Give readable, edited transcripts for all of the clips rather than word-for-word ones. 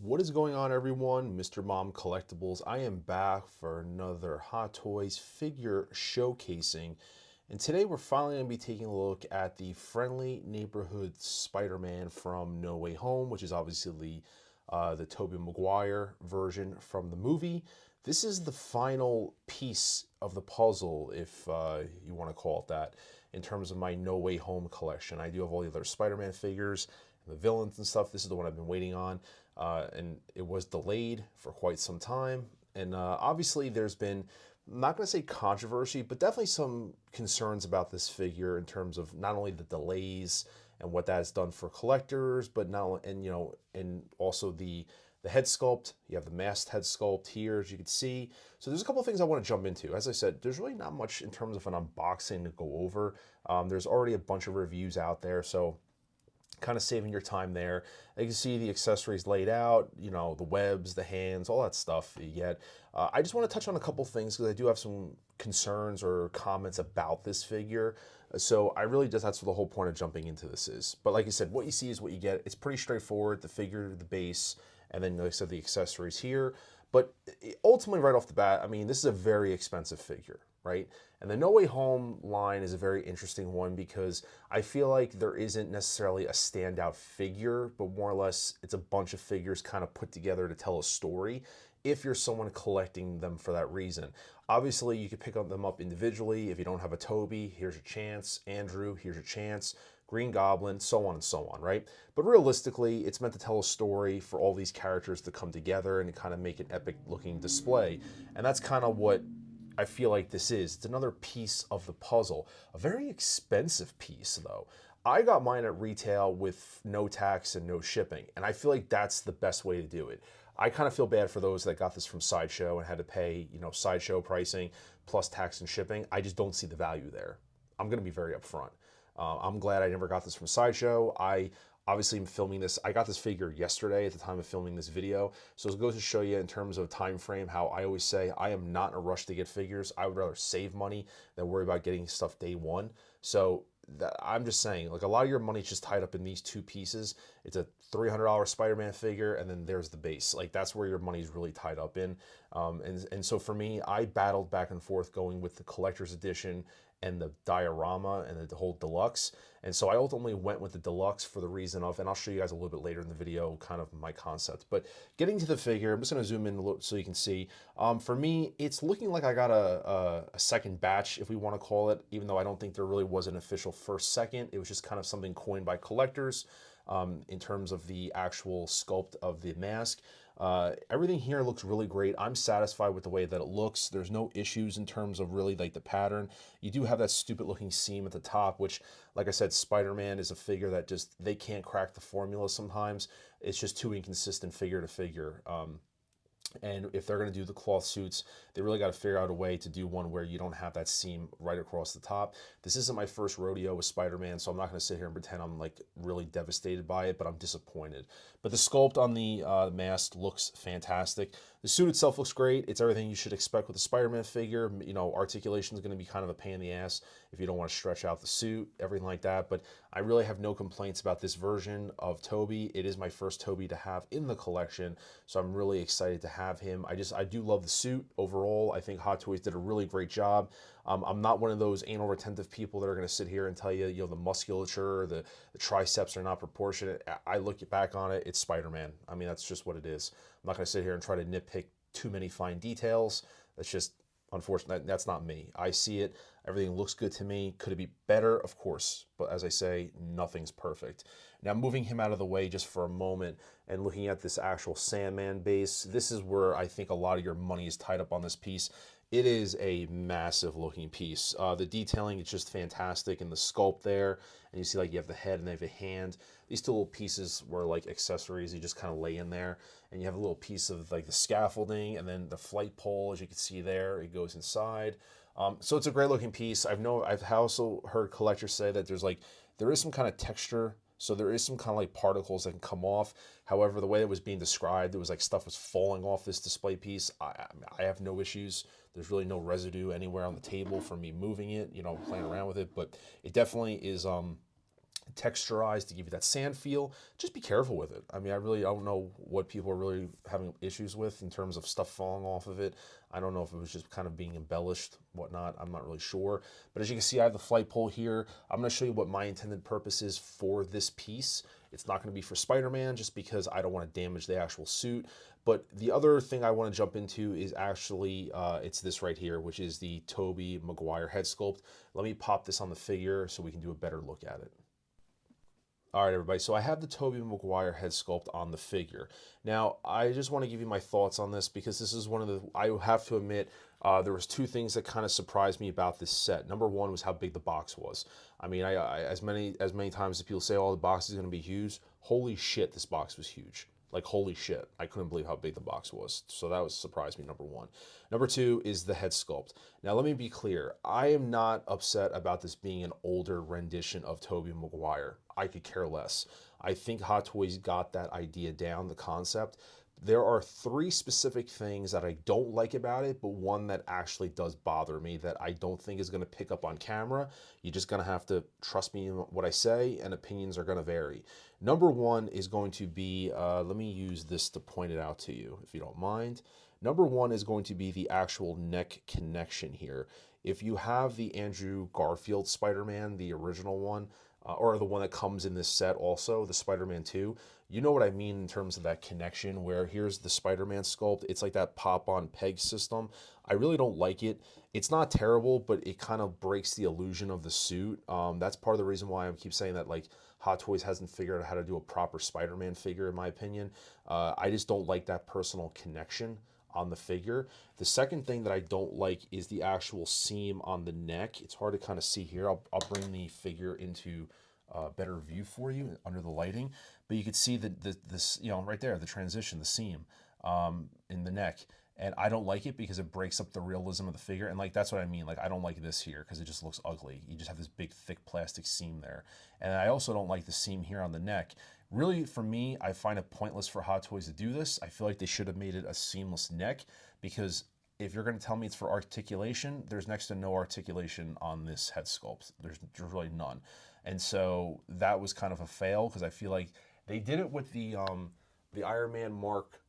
What is going on, everyone? Mr. Mom Collectibles. I am back for another Hot Toys figure showcasing. And today we're finally going to be taking a look at the friendly neighborhood Spider-Man from No Way Home, which is obviously the Tobey Maguire version from the movie. This is the final piece of the puzzle, if you want to call it that, in terms of my No Way Home collection. I do have all the other Spider-Man figures, and the villains and stuff. This is the one I've been waiting on, and it was delayed for quite some time. And obviously, there's been, I'm not going to say controversy, but definitely some concerns about this figure in terms of not only the delays and what that has done for collectors, but now and also the head sculpt. You have the masked head sculpt here, as you can see. So there's a couple of things I want to jump into. As I said, there's really not much in terms of an unboxing to go over. There's already a bunch of reviews out there, so kind of saving your time there. You can see the accessories laid out, the webs, the hands, all that stuff you get. I just want to touch on a couple things because I do have some concerns or comments about this figure. So I really just, that's what the whole point of jumping into this is. But like I said, what you see is what you get. It's pretty straightforward, the figure, the base, and then like I said, the accessories here. But ultimately, right off the bat, I mean, this is a very expensive figure, right? And the No Way Home line is a very interesting one because I feel like there isn't necessarily a standout figure, but more or less it's a bunch of figures kind of put together to tell a story if you're someone collecting them for that reason. Obviously, you could pick them up individually. If you don't have a Tobey, here's your chance. Andrew, here's your chance. Green Goblin, so on and so on, right? But realistically, it's meant to tell a story for all these characters to come together and to kind of make an epic looking display. And that's kind of what I feel like this is. It's another piece of the puzzle. A very expensive piece, though. I got mine at retail with no tax and no shipping, and I feel like that's the best way to do it. I kind of feel bad for those that got this from Sideshow and had to pay, Sideshow pricing plus tax and shipping. I just don't see the value there. I'm going to be very upfront. I'm glad I never got this from Sideshow. I obviously am filming this. I got this figure yesterday at the time of filming this video. So it goes to show you in terms of time frame how I always say I am not in a rush to get figures. I would rather save money than worry about getting stuff day one. So I'm just saying, like, a lot of your money is just tied up in these two pieces. It's a $300 Spider-Man figure, and then there's the base. Like, that's where your money's really tied up in. And so for me, I battled back and forth going with the collector's edition and the diorama and the whole deluxe. And so I ultimately went with the deluxe for the reason of, and I'll show you guys a little bit later in the video, kind of my concept. But getting to the figure, I'm just gonna zoom in a little so you can see. For me, it's looking like I got a second batch, if we wanna call it, even though I don't think there really was an official first second. It was just kind of something coined by collectors in terms of the actual sculpt of the mask. Everything here looks really great. I'm satisfied with the way that it looks. There's no issues in terms of really like the pattern. You do have that stupid looking seam at the top, which, like I said, Spider-Man is a figure that just, they can't crack the formula sometimes. It's just too inconsistent figure to figure. And if they're going to do the cloth suits, they really got to figure out a way to do one where you don't have that seam right across the top. This isn't my first rodeo with Spider-Man, so I'm not going to sit here and pretend I'm like really devastated by it, but I'm disappointed. But the sculpt on the mask looks fantastic. The suit itself looks great. It's everything you should expect with a Spider-Man figure. Articulation is going to be kind of a pain in the ass if you don't want to stretch out the suit, everything like that. But I really have no complaints about this version of Tobey. It is my first Tobey to have in the collection, so I'm really excited to have him. I do love the suit overall. I think Hot Toys did a really great job. I'm not one of those anal retentive people that are going to sit here and tell you, the musculature, the triceps are not proportionate. I look back on it, it's Spider-Man. I mean, that's just what it is. I'm not going to sit here and try to nitpick too many fine details. That's just unfortunate. That's not me. I see it. Everything looks good to me. Could it be better? Of course. But as I say, nothing's perfect. Now, moving him out of the way just for a moment and looking at this actual Sandman base, this is where I think a lot of your money is tied up on this piece. It is a massive looking piece. The detailing is just fantastic, and the sculpt there, and you see like you have the head and they have a hand. These two little pieces were like accessories you just kind of lay in there, and you have a little piece of like the scaffolding and then the flight pole, as you can see there, it goes inside. So it's a great looking piece. I've also heard collectors say that there is some kind of texture. So there is some kind of like particles that can come off. However, the way it was being described, it was like stuff was falling off this display piece. I have no issues. There's really no residue anywhere on the table from me moving it, playing around with it. But it definitely is texturized to give you that sand feel. Just be careful with it. I mean, I don't know what people are really having issues with in terms of stuff falling off of it. I don't know if it was just kind of being embellished, whatnot. I'm not really sure. But as you can see, I have the flight pole here. I'm going to show you what my intended purpose is for this piece. It's not going to be for Spider-Man just because I don't want to damage the actual suit. But the other thing I want to jump into is actually, it's this right here, which is the Tobey Maguire head sculpt. Let me pop this on the figure so we can do a better look at it. All right, everybody, so I have the Tobey Maguire head sculpt on the figure. Now, I just want to give you my thoughts on this because this is one of the, I have to admit, there was two things that kind of surprised me about this set. Number one was how big the box was. I mean, as many times as people say, oh, the box is going to be huge, holy shit, this box was huge. Like, holy shit, I couldn't believe how big the box was. So that was surprised me, number one. Number two is the head sculpt. Now, let me be clear. I am not upset about this being an older rendition of Tobey Maguire. I could care less. I think Hot Toys got that idea down, the concept. There are three specific things that I don't like about it, but one that actually does bother me that I don't think is going to pick up on camera. You're just going to have to trust me in what I say, and opinions are going to vary. Number one is going to be, let me use this to point it out to you, if you don't mind. Number one is going to be the actual neck connection here. If you have the Andrew Garfield Spider-Man, the original one, or the one that comes in this set also, the Spider-Man 2, you know what I mean in terms of that connection where here's the Spider-Man sculpt. It's like that pop-on peg system. I really don't like it. It's not terrible, but it kind of breaks the illusion of the suit. That's part of the reason why I keep saying that, like, Hot Toys hasn't figured out how to do a proper Spider-Man figure, in my opinion. I just don't like that personal connection on the figure. The second thing that I don't like is the actual seam on the neck. It's hard to kind of see here. I'll bring the figure into better view for you under the lighting, but you can see this, you know, right there, the transition, the seam in the neck. And I don't like it because it breaks up the realism of the figure. And like, that's what I mean. Like, I don't like this here because it just looks ugly. You just have this big, thick plastic seam there. And I also don't like the seam here on the neck. Really, for me, I find it pointless for Hot Toys to do this. I feel like they should have made it a seamless neck because if you're going to tell me it's for articulation, there's next to no articulation on this head sculpt. There's really none. And so that was kind of a fail because I feel like they did it with the Iron Man Mark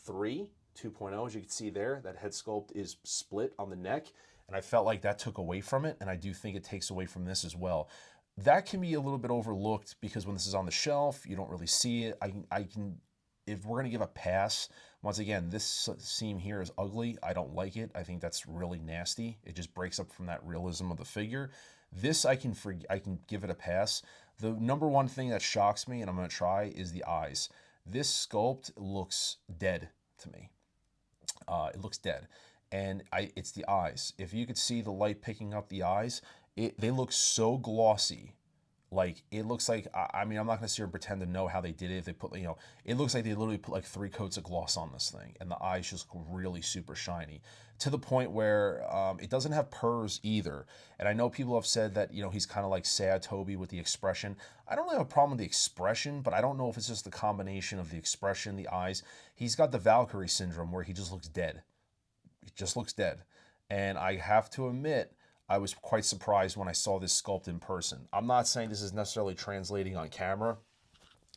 III 2.0. As you can see there, that head sculpt is split on the neck, and I felt like that took away from it, and I do think it takes away from this as well. That can be a little bit overlooked because when this is on the shelf, you don't really see it. I can, if we're gonna give a pass, once again, this seam here is ugly. I don't like it. I think that's really nasty. It just breaks up from that realism of the figure. This I can give it a pass. The number one thing that shocks me, and I'm gonna try, is the eyes. This sculpt looks dead to me. It looks dead, and it's the eyes. If you could see the light picking up the eyes, they look so glossy. Like, it looks like, I mean, I'm not gonna sit here and pretend to know how they did it. If they put, you know, it looks like they literally put like 3 coats of gloss on this thing, and the eyes just look really super shiny to the point where it doesn't have purrs either. And I know people have said that, you know, he's kind of like sad Tobey with the expression. I don't really have a problem with the expression, but I don't know if it's just the combination of the expression, the eyes. He's got the Valkyrie syndrome where he just looks dead. He just looks dead. And I have to admit, I was quite surprised when I saw this sculpt in person. I'm not saying this is necessarily translating on camera.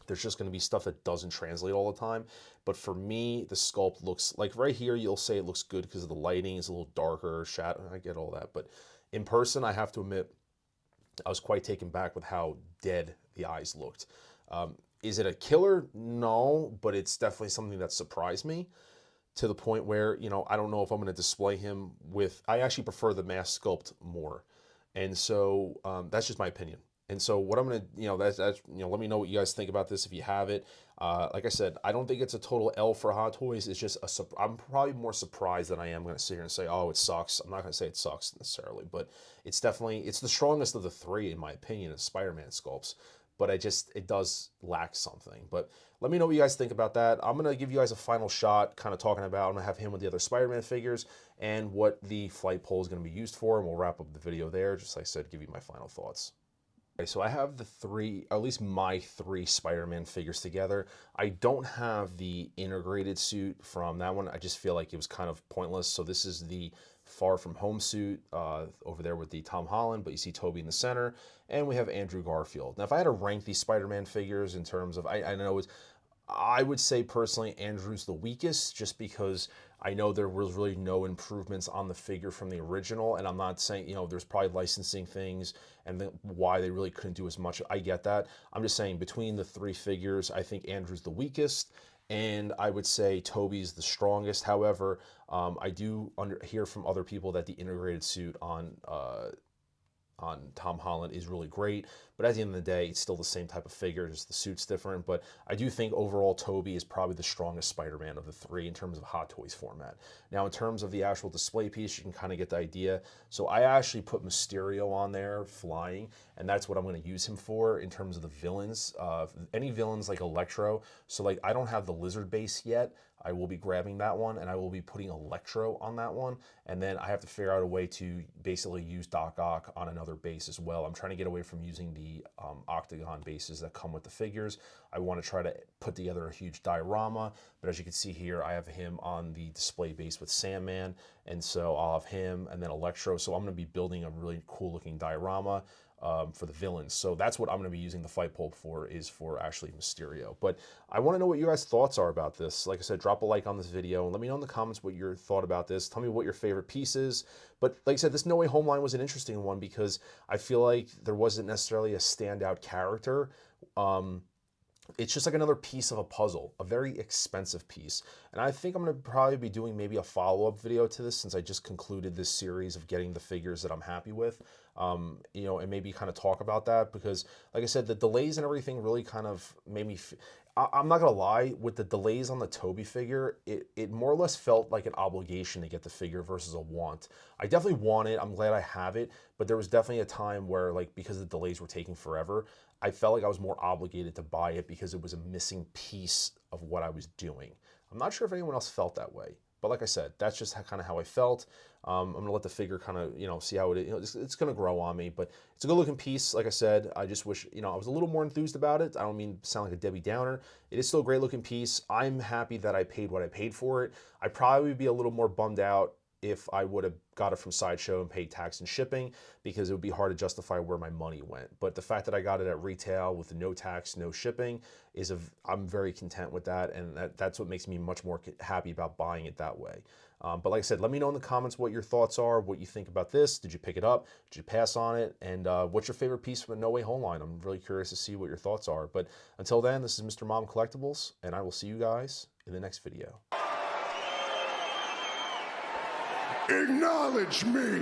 There's just going to be stuff that doesn't translate all the time. But for me, the sculpt looks like right here, you'll say it looks good because of the lighting. It's a little darker, shadow. I get all that. But in person, I have to admit, I was quite taken back with how dead the eyes looked. Is it a killer? No, but it's definitely something that surprised me to the point where, you know, I don't know if I'm going to display him with, I actually prefer the mask sculpt more. And so that's just my opinion. And so what I'm going to, you know, that's, you know, let me know what you guys think about this if you have it. Like I said, I don't think it's a total L for Hot Toys. It's just I'm probably more surprised than I am going to sit here and say, oh, it sucks. I'm not going to say it sucks necessarily, but it's definitely, it's the strongest of the three, in my opinion, of Spider-Man sculpts. But it does lack something. But let me know what you guys think about that. I'm going to give you guys a final shot kind of talking about, I'm going to have him with the other Spider-Man figures and what the flight pole is going to be used for, and we'll wrap up the video there. Just like I said, give you my final thoughts. Okay, so I have the three, or at least my three Spider-Man figures together. I don't have the integrated suit from that one. I just feel like it was kind of pointless. So this is the Far From Home suit over there with the Tom Holland, but you see Tobey in the center, and we have Andrew Garfield. Now, if I had to rank these Spider-Man figures in terms of, I know it's, I would say personally Andrew's the weakest just because I know there was really no improvements on the figure from the original. And I'm not saying, there's probably licensing things and why they really couldn't do as much. I get that. I'm just saying between the three figures, I think Andrew's the weakest. And I would say Toby's the strongest. However, I do hear from other people that the integrated suit on Tom Holland is really great. But at the end of the day, it's still the same type of figure, just the suit's different. But I do think overall Tobey is probably the strongest Spider-Man of the three in terms of Hot Toys format. Now, in terms of the actual display piece, you can kind of get the idea. So I actually put Mysterio on there flying, and that's what I'm going to use him for in terms of the villains. Any villains like Electro. So like I don't have the lizard base yet. I will be grabbing that one, and I will be putting Electro on that one. And then I have to figure out a way to basically use Doc Ock on another base as well. I'm trying to get away from using the octagon bases that come with the figures. I want to try to put together a huge diorama, but as you can see here, I have him on the display base with Sandman, and so I'll have him and then Electro. So I'm going to be building a really cool looking diorama for the villains. So that's what I'm going to be using the fight pulp for, is for actually Mysterio. But I want to know what you guys' thoughts are about this. Like I said, drop a like on this video and let me know in the comments what your thought about this. Tell me what your favorite piece is. But like I said, this No Way Home line was an interesting one because I feel like there wasn't necessarily a standout character. It's just like another piece of a puzzle, a very expensive piece. And I think I'm going to probably be doing maybe a follow-up video to this since I just concluded this series of getting the figures that I'm happy with. And maybe kind of talk about that because, like I said, the delays and everything really kind of made me. I'm not gonna lie, with the delays on the Tobey figure, it more or less felt like an obligation to get the figure versus a want. I definitely want it. I'm glad I have it, but there was definitely a time where, like, because the delays were taking forever, I felt like I was more obligated to buy it because it was a missing piece of what I was doing. I'm not sure if anyone else felt that way. But like I said, that's just kind of how I felt. I'm going to let the figure kind of, see how it is. It's going to grow on me, but it's a good looking piece. Like I said, I just wish, I was a little more enthused about it. I don't mean to sound like a Debbie Downer. It is still a great looking piece. I'm happy that I paid what I paid for it. I'd probably be a little more bummed out if I would have got it from Sideshow and paid tax and shipping, because it would be hard to justify where my money went. But the fact that I got it at retail with no tax, no shipping, I'm very content with that, and that's what makes me much more happy about buying it that way. But like I said, let me know in the comments what your thoughts are, what you think about this. Did you pick it up? Did you pass on it? And what's your favorite piece from the No Way Home line? I'm really curious to see what your thoughts are. But until then, this is Mr. Mom Collectibles, and I will see you guys in the next video. Acknowledge me!